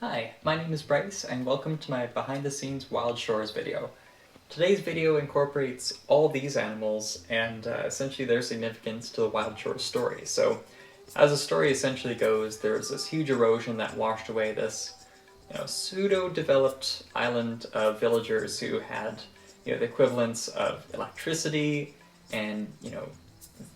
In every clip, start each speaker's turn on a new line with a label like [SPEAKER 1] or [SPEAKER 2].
[SPEAKER 1] Hi, my name is Bryce and welcome to my behind the scenes Wild Shores video. Today's video incorporates all these animals and essentially their significance to the Wild Shores story. So as the story essentially goes, there's this huge erosion that washed away this pseudo-developed island of villagers who had the equivalents of electricity and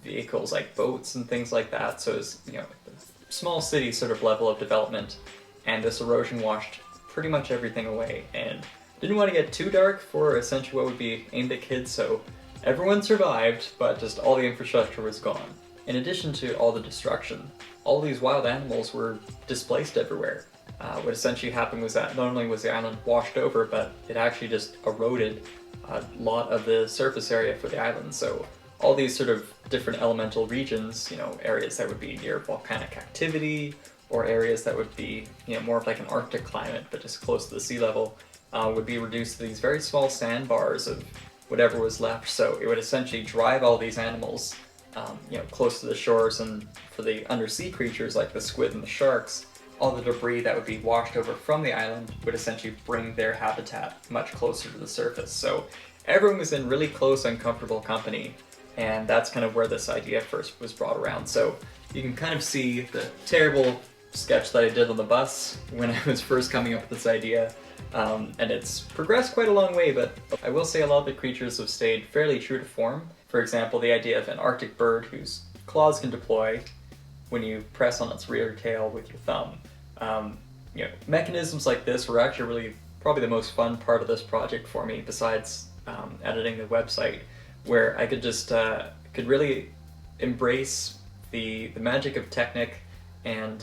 [SPEAKER 1] vehicles like boats and things like that. So it's a small city sort of level of development, and this erosion washed pretty much everything away. And didn't want to get too dark for essentially what would be aimed at kids, so everyone survived, but just all the infrastructure was gone. In addition to all the destruction, all these wild animals were displaced everywhere. What essentially happened was that not only was the island washed over, but it actually just eroded a lot of the surface area for the island. So all these sort of different elemental regions, areas that would be near volcanic activity, or areas that would be more of like an Arctic climate, but just close to the sea level, would be reduced to these very small sandbars of whatever was left. So it would essentially drive all these animals close to the shores, and for the undersea creatures like the squid and the sharks, all the debris that would be washed over from the island would essentially bring their habitat much closer to the surface. So everyone was in really close, uncomfortable company, and that's kind of where this idea first was brought around. So you can kind of see the terrible sketch that I did on the bus when I was first coming up with this idea, and it's progressed quite a long way, but I will say a lot of the creatures have stayed fairly true to form. For example, the idea of an Arctic bird whose claws can deploy when you press on its rear tail with your thumb. Mechanisms like this were actually really probably the most fun part of this project for me, besides editing the website, where I could just could really embrace the magic of Technic and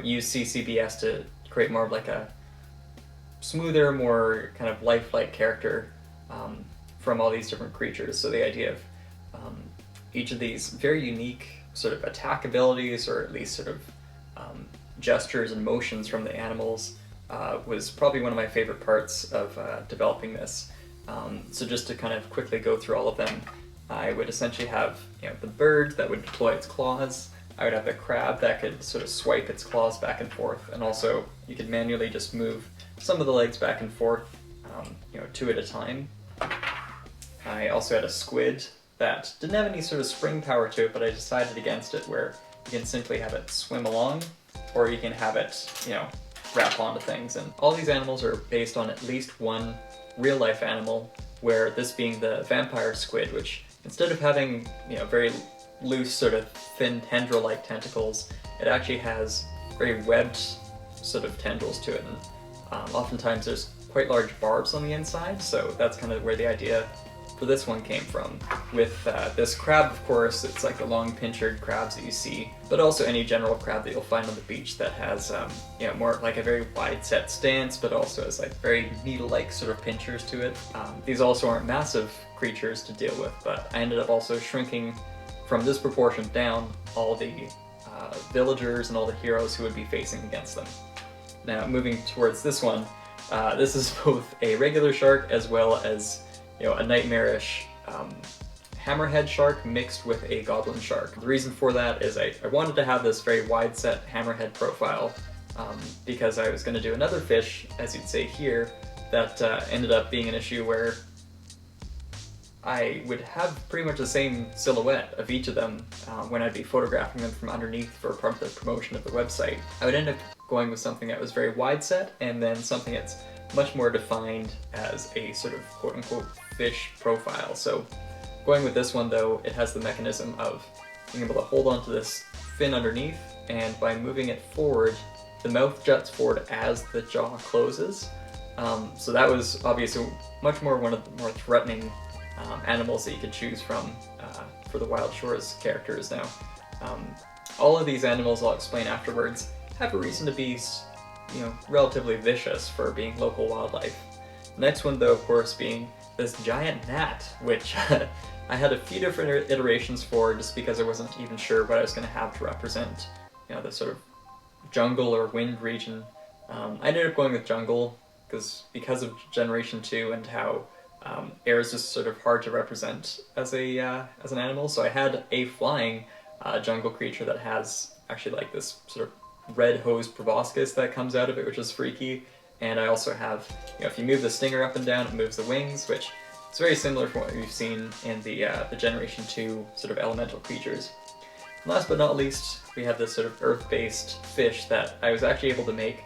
[SPEAKER 1] use CCBS to create more of like a smoother, more kind of lifelike character from all these different creatures. So the idea of each of these very unique sort of attack abilities, or at least sort of gestures and motions from the animals, was probably one of my favorite parts of developing this. So just to kind of quickly go through all of them, I would essentially have the bird that would deploy its claws. I would have the crab that could sort of swipe its claws back and forth, and also you could manually just move some of the legs back and forth, two at a time. I also had a squid that didn't have any sort of spring power to it, but I decided against it, where you can simply have it swim along, or you can have it, wrap onto things. And all these animals are based on at least one real-life animal, where this being the vampire squid, which instead of having, very loose, sort of thin tendril-like tentacles, it actually has very webbed sort of tendrils to it, and oftentimes there's quite large barbs on the inside, so that's kind of where the idea for this one came from. With this crab, of course, it's like the long pinchered crabs that you see, but also any general crab that you'll find on the beach that has more like a very wide set stance, but also has like very needle-like sort of pinchers to it. These also aren't massive creatures to deal with, but I ended up also shrinking from this proportion down all the villagers and all the heroes who would be facing against them. Now, moving towards this one, this is both a regular shark as well as a nightmarish hammerhead shark mixed with a goblin shark. The reason for that is I wanted to have this very wide set hammerhead profile, because I was going to do another fish, as you'd say here, that ended up being an issue where I would have pretty much the same silhouette of each of them when I'd be photographing them from underneath for part of the promotion of the website. I would end up going with something that was very wide set, and then something that's much more defined as a sort of quote-unquote fish profile. So going with this one, though, it has the mechanism of being able to hold onto this fin underneath, and by moving it forward, the mouth juts forward as the jaw closes. So that was obviously much more one of the more threatening animals that you could choose from for the Wild Shores characters. Now, all of these animals, I'll explain afterwards, have a reason to be relatively vicious for being local wildlife. The next one, though, of course, being this giant gnat, which I had a few different iterations for, just because I wasn't even sure what I was going to have to represent, the sort of jungle or wind region. I ended up going with jungle because of Generation 2 and how air is just sort of hard to represent as an animal. So I had a flying jungle creature that has actually like this sort of red-hosed proboscis that comes out of it, which is freaky. And I also have, if you move the stinger up and down, it moves the wings, which is very similar to what we've seen in the Generation 2 sort of elemental creatures. And last but not least, we have this sort of earth-based fish that I was actually able to make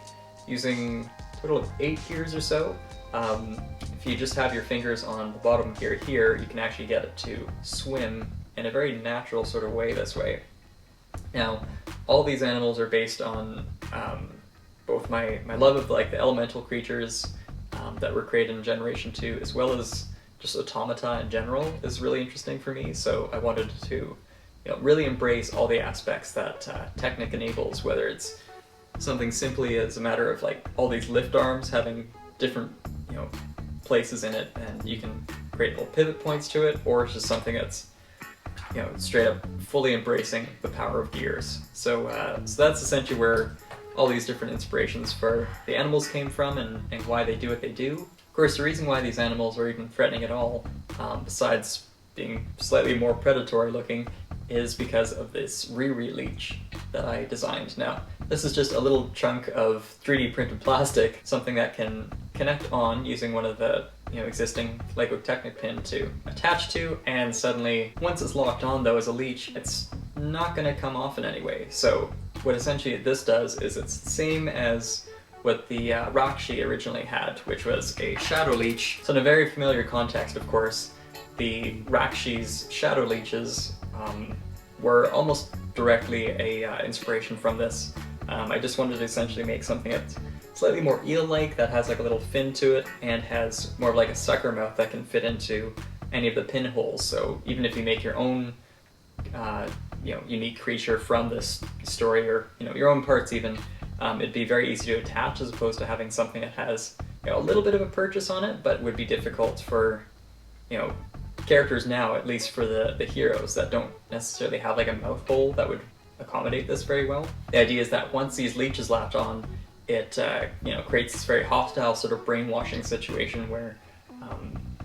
[SPEAKER 1] using a total of 8 gears or so. If you just have your fingers on the bottom gear here, you can actually get it to swim in a very natural sort of way this way. Now, all these animals are based on both my love of like the elemental creatures that were created in Generation 2, as well as just automata in general is really interesting for me. So I wanted to really embrace all the aspects that Technic enables, whether it's something simply as a matter of like all these lift arms having different places in it, and you can create little pivot points to it, or it's just something that's straight up fully embracing the power of gears. So that's essentially where all these different inspirations for the animals came from, and why they do what they do. Of course, the reason why these animals are even threatening at all, besides being slightly more predatory looking, is because of this Riri leech that I designed. Now, this is just a little chunk of 3D printed plastic, something that can connect on using one of the existing LEGO Technic pin to attach to, and suddenly, once it's locked on though as a leech, it's not going to come off in any way. So what essentially this does is it's the same as what the Rakshi originally had, which was a shadow leech. So in a very familiar context, of course, the Rakshi's shadow leeches were almost directly a inspiration from this. I just wanted to essentially make something that's slightly more eel-like, that has like a little fin to it, and has more of like a sucker mouth that can fit into any of the pinholes. So even if you make your own unique creature from this story, or your own parts even, it'd be very easy to attach, as opposed to having something that has a little bit of a purchase on it, but would be difficult for characters now, at least for the heroes that don't necessarily have like a mouth hole that would accommodate this very well. The idea is that once these leeches latch on, it creates this very hostile sort of brainwashing situation where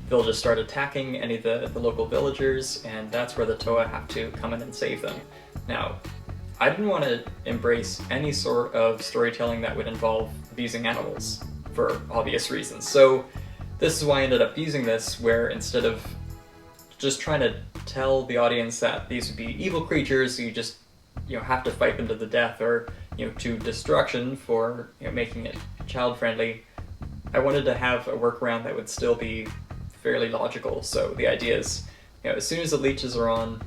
[SPEAKER 1] they'll just start attacking any of the local villagers, and that's where the Toa have to come in and save them. Now, I didn't want to embrace any sort of storytelling that would involve abusing animals, for obvious reasons. So this is why I ended up using this, where instead of just trying to tell the audience that these would be evil creatures, you just have to fight them to the death, or to destruction for making it child friendly, I wanted to have a workaround that would still be fairly logical. So the idea is, as soon as the leeches are on,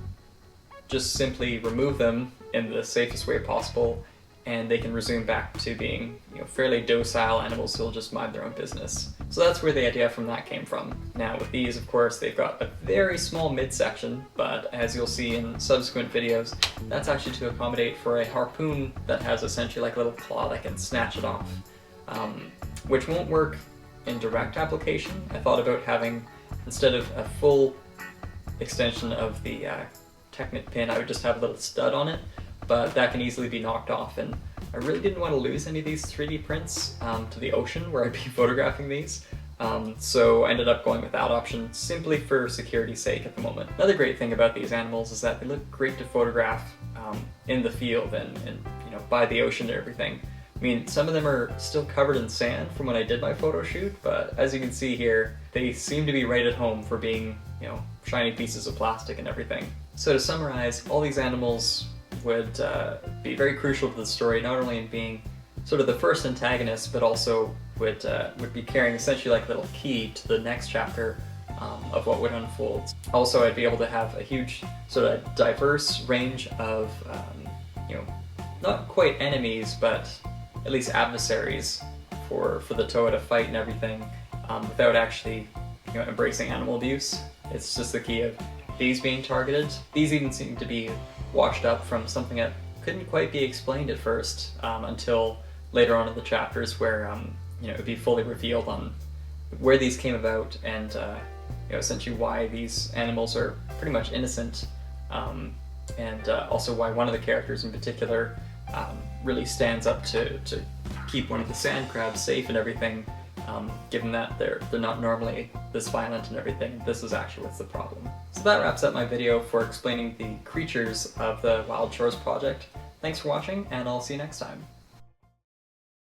[SPEAKER 1] just simply remove them in the safest way possible, and they can resume back to being fairly docile animals who'll just mind their own business. So that's where the idea from that came from. Now with these, of course, they've got a very small midsection, but as you'll see in subsequent videos, that's actually to accommodate for a harpoon that has essentially like a little claw that can snatch it off, which won't work in direct application. I thought about having, instead of a full extension of the Technic pin, I would just have a little stud on it, but that can easily be knocked off, and I really didn't want to lose any of these 3D prints to the ocean where I'd be photographing these. So I ended up going with that option simply for security's sake at the moment. Another great thing about these animals is that they look great to photograph in the field and by the ocean and everything. I mean, some of them are still covered in sand from when I did my photo shoot, but as you can see here, they seem to be right at home for being, shiny pieces of plastic and everything. So to summarize, all these animals would be very crucial to the story, not only in being sort of the first antagonist, but also would be carrying essentially like a little key to the next chapter of what would unfold. Also, I'd be able to have a huge sort of diverse range of, not quite enemies, but at least adversaries for the Toa to fight and everything, without actually embracing animal abuse. It's just the key of these being targeted. These even seem to be washed up from something that couldn't quite be explained at first, until later on in the chapters, where it would be fully revealed on where these came about, and essentially why these animals are pretty much innocent, and also why one of the characters in particular really stands up to keep one of the sand crabs safe and everything, given that they're not normally this violent and everything. This is actually what's the problem. So that wraps up my video for explaining the creatures of the Wild Shores project. Thanks for watching, and I'll see you next time.